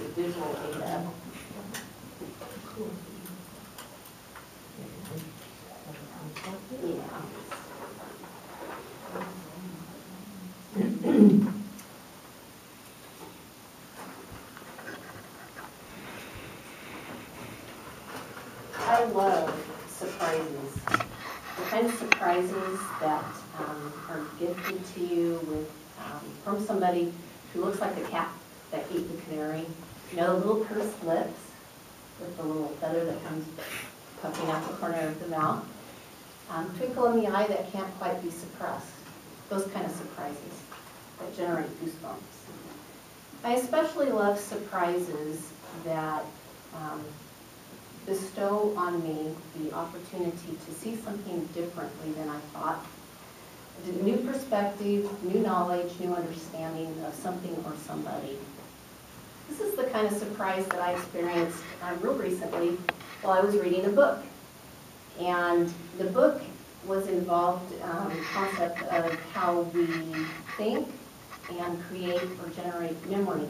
your visual data. Yeah. I love surprises. The kind of surprises that are gifted to you with from somebody who looks like the cat that ate the canary. You know, the little pursed lips with the little feather that comes puffing out the corner of the mouth. Twinkle in the eye that can't quite be suppressed. Those kind of surprises that generate goosebumps. I especially love surprises that bestow on me the opportunity to see something differently than I thought. A new perspective, new knowledge, new understanding of something or somebody. This is the kind of surprise that I experienced real recently while I was reading a book. And the book was involved in the concept of how we think and create or generate memory.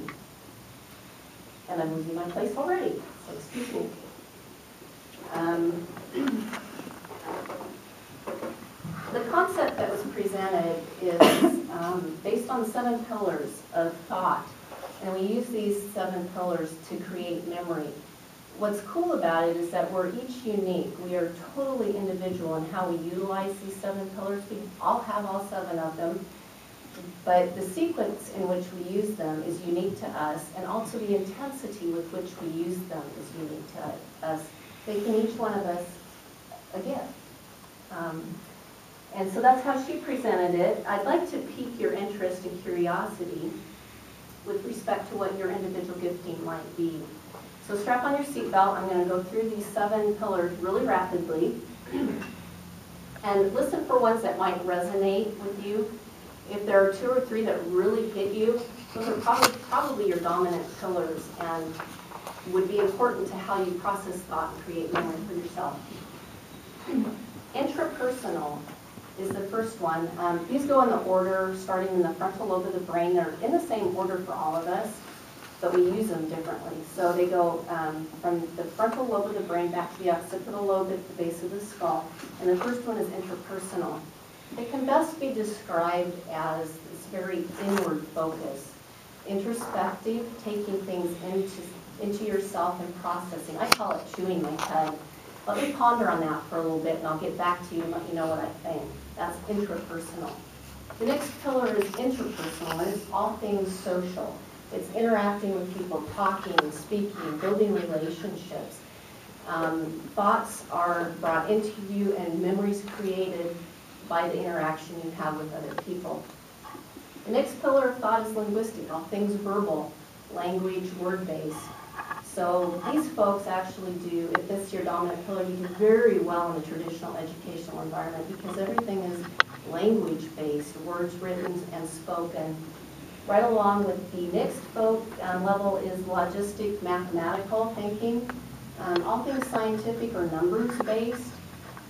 And I'm losing my place already, so excuse me. The concept that was presented is based on 7 pillars of thought, and we use these 7 pillars to create memory. What's cool about it is that we're each unique. We are totally individual in how we utilize these 7 pillars. We all have all 7 of them, but the sequence in which we use them is unique to us, and also the intensity with which we use them is unique to us, making each one of us a gift. And so that's how she presented it. I'd like to pique your interest and curiosity with respect to what your individual gifting might be. So strap on your seatbelt. I'm going to go through these 7 pillars really rapidly. And listen for ones that might resonate with you. If there are 2 or 3 that really hit you, those are probably your dominant pillars and would be important to how you process thought and create memory for yourself. Intrapersonal is the first one. These go in the order, starting in the frontal lobe of the brain. They're in the same order for all of us, but we use them differently. So they go from the frontal lobe of the brain back to the occipital lobe at the base of the skull. And the first one is intrapersonal. It can best be described as this very inward focus, introspective, taking things into yourself and processing. I call it chewing my cud. Let me ponder on that for a little bit, and I'll get back to you and let you know what I think. That's intrapersonal. The next pillar is interpersonal, and it's all things social. It's interacting with people, talking, speaking, building relationships. Thoughts are brought into you and memories created by the interaction you have with other people. The next pillar of thought is linguistic, all things verbal, language, word-based. So these folks actually do, if this is your dominant pillar, you do very well in the traditional educational environment because everything is language-based, words written and spoken. Right along with the next level is logistic, mathematical thinking. All things scientific or numbers-based,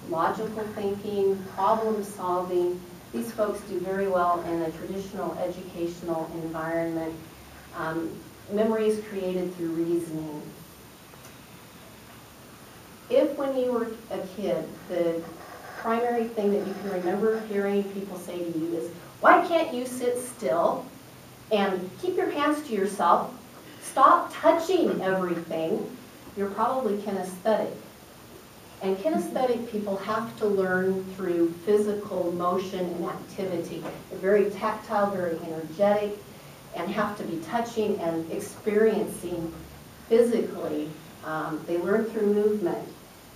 logical thinking, problem solving. These folks do very well in a traditional educational environment. Memory is created through reasoning. If when you were a kid, the primary thing that you can remember hearing people say to you is, why can't you sit still and keep your hands to yourself, stop touching everything, you're probably kinesthetic. And kinesthetic people have to learn through physical motion and activity. They're very tactile, very energetic, and have to be touching and experiencing physically. They learn through movement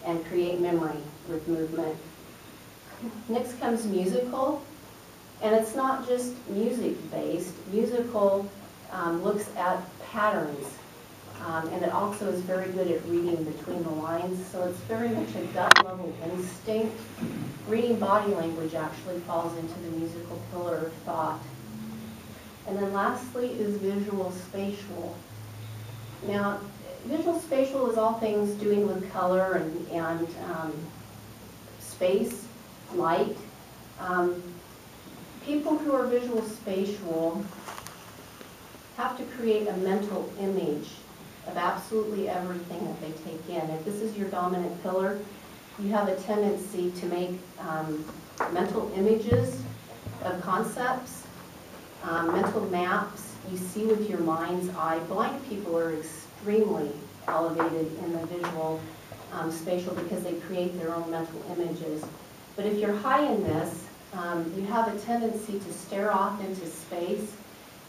and create memory with movement. Next comes musical, and it's not just music-based. Musical looks at patterns, and it also is very good at reading between the lines, so it's very much a gut-level instinct. Reading body language actually falls into the musical pillar of thought. And then lastly is visual spatial. Now, visual spatial is all things doing with color and space, light. People who are visual spatial have to create a mental image of absolutely everything that they take in. If this is your dominant pillar, you have a tendency to make mental images of concepts, mental maps. You see with your mind's eye. Blind people are extremely elevated in the visual spatial because they create their own mental images. But if you're high in this, you have a tendency to stare off into space,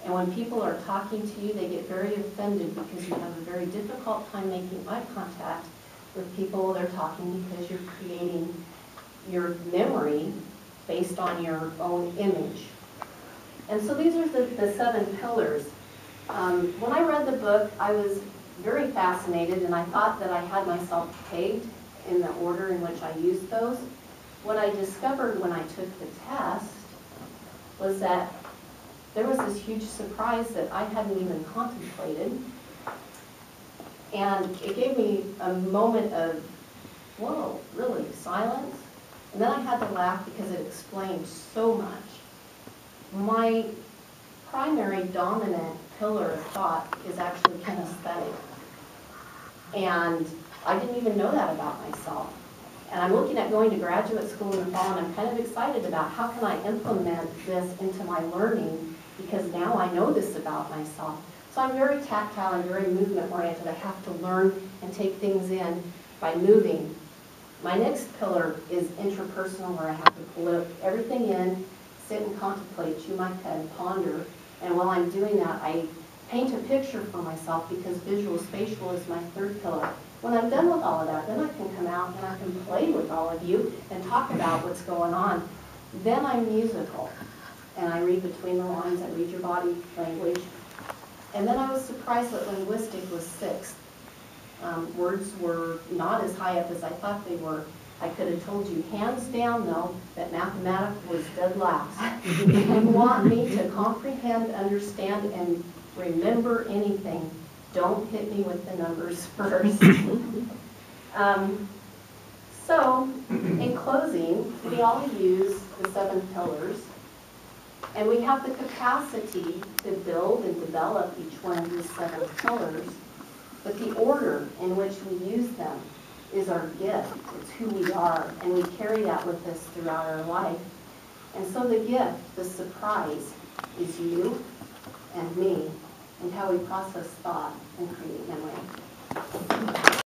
and when people are talking to you, they get very offended because you have a very difficult time making eye contact with people while they're talking because you're creating your memory based on your own image. And so these are the 7 pillars. When I read the book, I was very fascinated, and I thought that I had myself pegged in the order in which I used those. What I discovered when I took the test was that there was this huge surprise that I hadn't even contemplated. And it gave me a moment of, whoa, really, silence? And then I had to laugh because it explained so much. My primary dominant pillar of thought is actually kinesthetic. And I didn't even know that about myself. And I'm looking at going to graduate school in the fall, and I'm kind of excited about how can I implement this into my learning, because now I know this about myself. So I'm very tactile and very movement oriented. I have to learn and take things in by moving. My next pillar is interpersonal, where I have to look everything in, sit and contemplate, chew my pen, ponder. And while I'm doing that, I paint a picture for myself, because visual spatial is my 3rd pillar. When I'm done with all of that, then I can come out and I can play with all of you and talk about what's going on. Then I'm musical, and I read between the lines, I read your body language. And then I was surprised that linguistic was 6th. Words were not as high up as I thought they were. I could have told you hands down, though, that mathematics was dead last. If you want me to comprehend, understand, and remember anything, don't hit me with the numbers first. So, in closing, we all use the 7 pillars, and we have the capacity to build and develop each one of these 7 pillars, but the order in which we use them is our gift. It's who we are, and we carry that with us throughout our life. And so the gift, the surprise, is you and me, and how we process thought and create memory.